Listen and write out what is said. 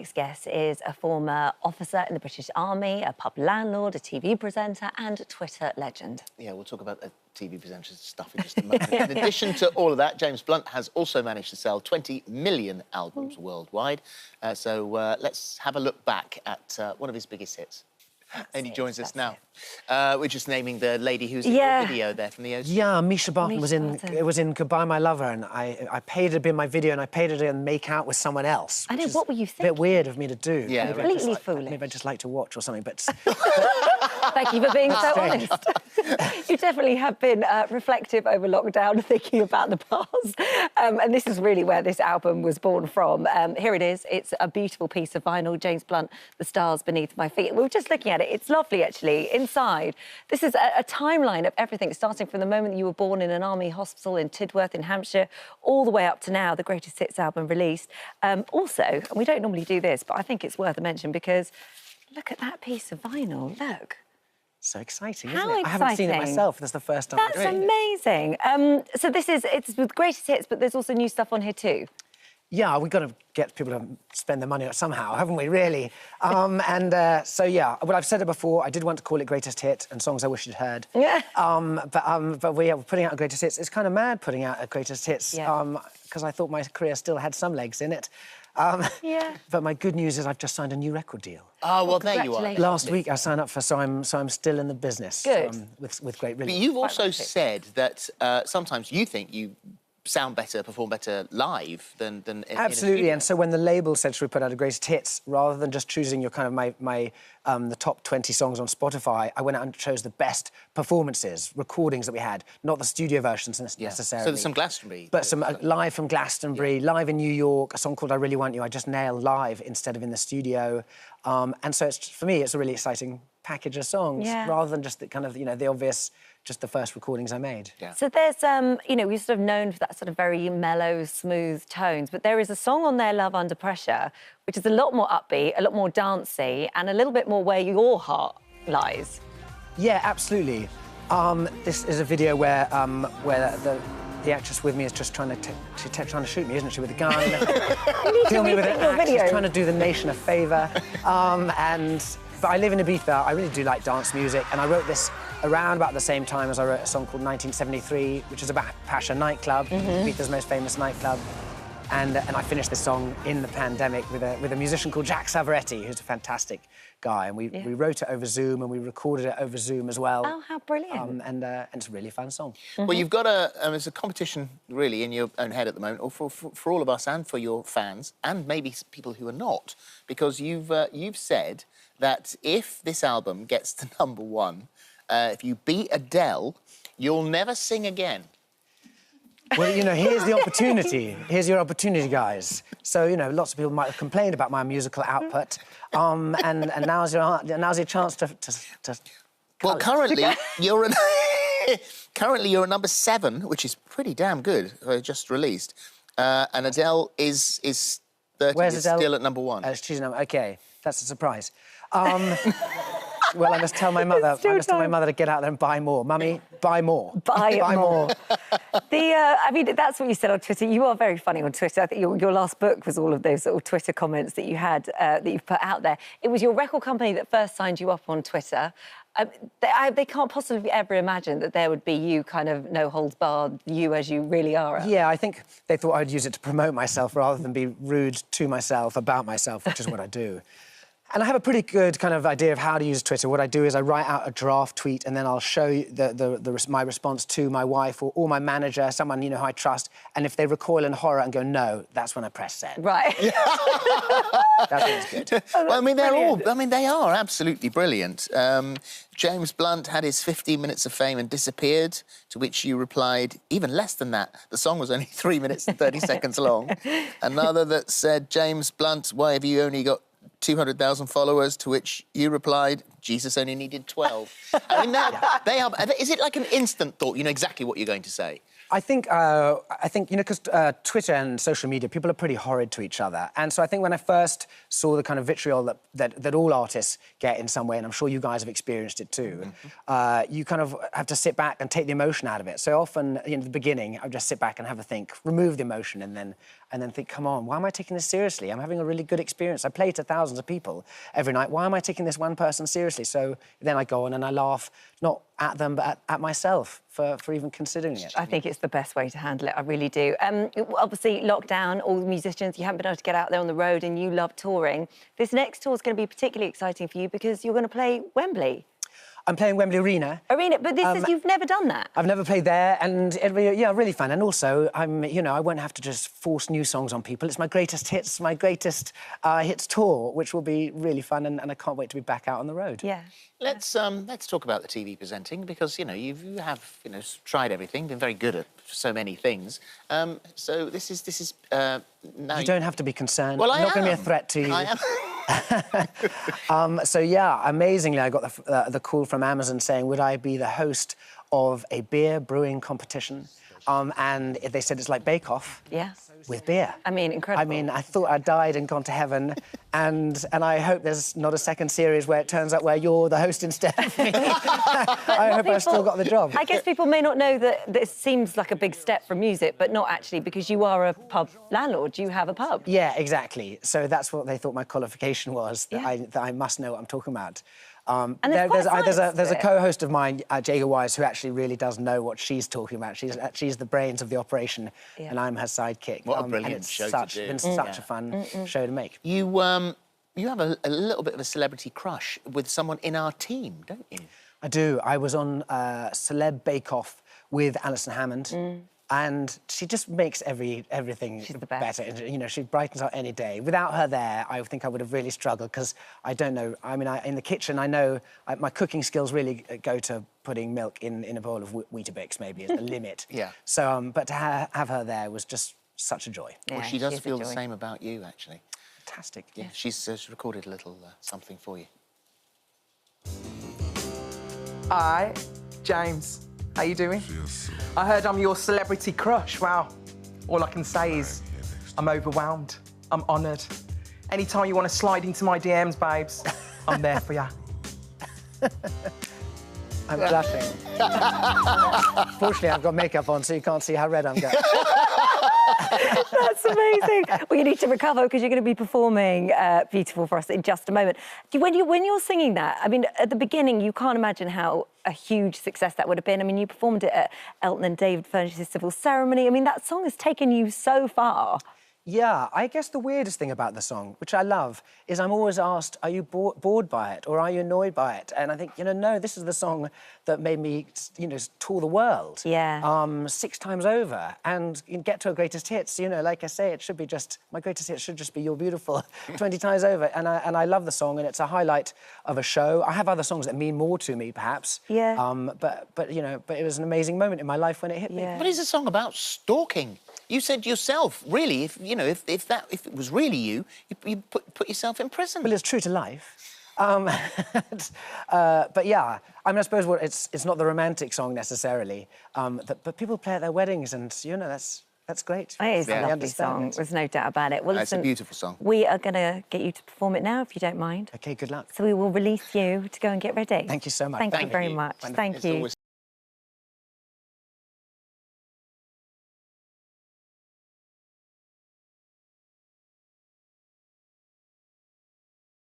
next guest is a former officer in the British Army, a pub landlord, a TV presenter and a Twitter legend. Yeah, we'll talk about the TV presenter stuff in just a moment. In addition to all of that, James Blunt has also managed to sell 20 million albums worldwide. Let's have a look back at one of his biggest hits. And he joins us now. We're just naming the lady who's in the video there from the OC. Yeah, Misha Barton was in Goodbye My Lover, and I paid her to be in my video, and I paid her to make out with someone else. I know, what were you thinking? A bit weird of me to do. Yeah, completely foolish. Maybe I just like to watch or something, but... Thank you for being so honest. You definitely have been reflective over lockdown, thinking about the past. And this is really where this album was born from. Here it is. It's a beautiful piece of vinyl. James Blunt, The Stars Beneath My Feet. We were just looking at it. It's lovely, actually. Inside, this is a timeline of everything, starting from the moment you were born in an army hospital in Tidworth in Hampshire, all the way up to now, the Greatest Hits album released. Also, and we don't normally do this, but I think it's worth a mention because look at that piece of vinyl. Look. So exciting, How isn't it? exciting. I haven't seen it myself. That's the first time. That's amazing. So it's with Greatest Hits, but there's also new stuff on here too. Yeah, we've got to get people to spend their money somehow, haven't we, really? So, yeah, well, I've said it before, I did want to call it Greatest Hit and songs I wish you'd heard. Yeah. But we're putting out a Greatest Hits. It's kind of mad putting out a Greatest Hits because I thought my career still had some legs in it. But my good news is I've just signed a new record deal. Oh, well, there you are. Last week I signed up for, so I'm still in the business. Good. With great relief. But you've also said that sometimes you think you sound better, perform better live than Absolutely, and so when the label said should we put out a Greatest Hits, rather than just choosing your kind of the top 20 songs on Spotify, I went out and chose the best performances, recordings that we had, not the studio versions necessarily. So there's some Glastonbury. But some live from Glastonbury, live in New York, a song called I Really Want You, I just nailed live instead of in the studio. And so for me, it's a really exciting package of songs, rather than just the kind of, the obvious, just the first recordings I made. Yeah. So there's, we're sort of known for that sort of very mellow, smooth tones, but there is a song on there, Love Under Pressure, which is a lot more upbeat, a lot more dancey, and a little bit more where your heart lies. Yeah, absolutely. This is a video where the actress with me is just trying to shoot me, isn't she, with a gun? Kill me with an axe. She's trying to do the nation a favour. But I live in Ibiza. I really do like dance music, and I wrote this around about the same time as I wrote a song called 1973, which is about Pasha nightclub, Ibiza's most famous nightclub. And I finished this song in the pandemic with a musician called Jack Savaretti, who's a fantastic guy. And we wrote it over Zoom, and we recorded it over Zoom as well. Oh, how brilliant. And it's a really fun song. Well, you've got there's a competition, really, in your own head at the moment, or for all of us and for your fans, and maybe people who are not, because you've said that if this album gets to #1, if you beat Adele, you'll never sing again. Well, here's the opportunity. Here's your opportunity, guys. So, lots of people might have complained about my musical output, and now's your chance to Well, currently you're at number 7, which is pretty damn good. Just released, and Adele is 30. Where's Adele? Still at #1. She's OK, that's a surprise. Well, I must tell my mother. To get out there and buy more. Mummy, buy more. Buy more. I mean, that's what you said on Twitter. You are very funny on Twitter. I think your last book was all of those sort of Twitter comments that you had that you've put out there. It was your record company that first signed you up on Twitter. They can't possibly ever imagine that there would be you, kind of no holds barred, you as you really are. Yeah, I think they thought I'd use it to promote myself rather than be rude to myself about myself, which is what I do. And I have a pretty good kind of idea of how to use Twitter. What I do is I write out a draft tweet, and then I'll show you my response to my wife or my manager, someone who I trust. And if they recoil in horror and go no, that's when I press send. Right. That's always good. Well, I mean, they are absolutely brilliant. James Blunt had his 15 minutes of fame and disappeared, to which you replied, even less than that. The song was only 3 minutes and 30 seconds long. Another that said, James Blunt, why have you only got 200,000 followers, to which you replied, Jesus only needed 12. I mean, they are... Is it like an instant thought? You know exactly what you're going to say? I think you know, because Twitter and social media, people are pretty horrid to each other, and so I think when I first saw the kind of vitriol that all artists get in some way, and I'm sure you guys have experienced it too, you kind of have to sit back and take the emotion out of it. So often, in the beginning, I would just sit back and have a think, remove the emotion, and then think, come on, why am I taking this seriously? I'm having a really good experience. I play to thousands of people every night. Why am I taking this one person seriously? So then I go on and I laugh, not at them, but at myself for even considering it. I think it's the best way to handle it, I really do. Obviously, lockdown, all the musicians, you haven't been able to get out there on the road and you love touring. This next tour is going to be particularly exciting for you because you're going to play Wembley. I'm playing Wembley Arena. But this is, you've never done that. I've never played there, and it'll be, yeah, really fun. And also, you know, I won't have to just force new songs on people. It's my greatest hits tour, which will be really fun, and I can't wait to be back out on the road. Yeah. Let's talk about the TV presenting, because, you know, you have, you know, tried everything, been very good at so many things. So this is now... You don't have to be concerned. Well, I'm not going to be a threat to you. I am. So, yeah, amazingly, I got the call from Amazon saying, would I be the host of a beer brewing competition? And they said it's like Bake Off. Yeah. With beer. I mean, incredible. I mean, I thought I'd died and gone to heaven, and I hope there's not a second series where it turns out where you're the host instead of me. I hope I've still got the job. I guess people may not know that this seems like a big step from music, but not actually, because you are a pub landlord. You have a pub. Yeah, exactly. So that's what they thought my qualification was, that, Yeah. that I must know what I'm talking about. And there's a it. co-host of mine, Jaga Wise, who actually really does know what she's talking about. She's the brains of the operation, Yeah. and I'm her sidekick. What a and brilliant it's show to do. It's been such a fun show to make. You have a little bit of a celebrity crush with someone in our team, don't you? I do. I was on Celeb Bake Off with Alison Hammond. And she just makes everything She's the best. better. You know, she brightens up any day. Without her there, I think I would have really struggled, because I don't know. I mean, in the kitchen, I know my cooking skills really go to putting milk in a bowl of Weetabix, maybe, is the limit. Yeah. So, but to have her there was just such a joy. Well, Yeah, she does she's a feel the joy. same about you, actually. Fantastic. Yeah, she's recorded a little something for you. Hi, James. How you doing? I heard I'm your celebrity crush. Wow. All I can say is I'm overwhelmed. I'm honoured. Anytime you want to slide into my DMs, babes, I'm there for ya. I'm blushing. Fortunately, I've got makeup on, so you can't see how red I'm going. That's amazing. Well, you need to recover because you're going to be performing Beautiful for us in just a moment. When you're singing that, I mean, at the beginning, you can't imagine how a huge success that would have been. I mean, you performed it at Elton and David Furnish's civil ceremony. I mean, that song has taken you so far. Yeah, I guess the weirdest thing about the song, which I love, is I'm always asked, are you bored by it or are you annoyed by it? And I think, you know, no, this is the song that made me, you know, tour the world. Yeah. 6 times over and get to a greatest hits. You know, like I say, it should be just, my greatest hits should just be You're Beautiful 20 times over. And I love the song, and it's a highlight of a show. I have other songs that mean more to me, perhaps. Yeah. But you know, but it was an amazing moment in my life when it hit me. Yeah. But it's a song about stalking. You said yourself, really, if it was really you put yourself in prison. Well, it's true to life. But yeah, I mean, I suppose it's not the romantic song necessarily, but people play at their weddings, and you know that's great. It is Yeah. a lovely song. There's no doubt about it. Well, It's a listen, beautiful song. We are going to get you to perform it now, if you don't mind. Okay, good luck. So we will release you to go and get ready. Thank you so much. Thank you Thank very you. much. Wonderful. Thank It's you. always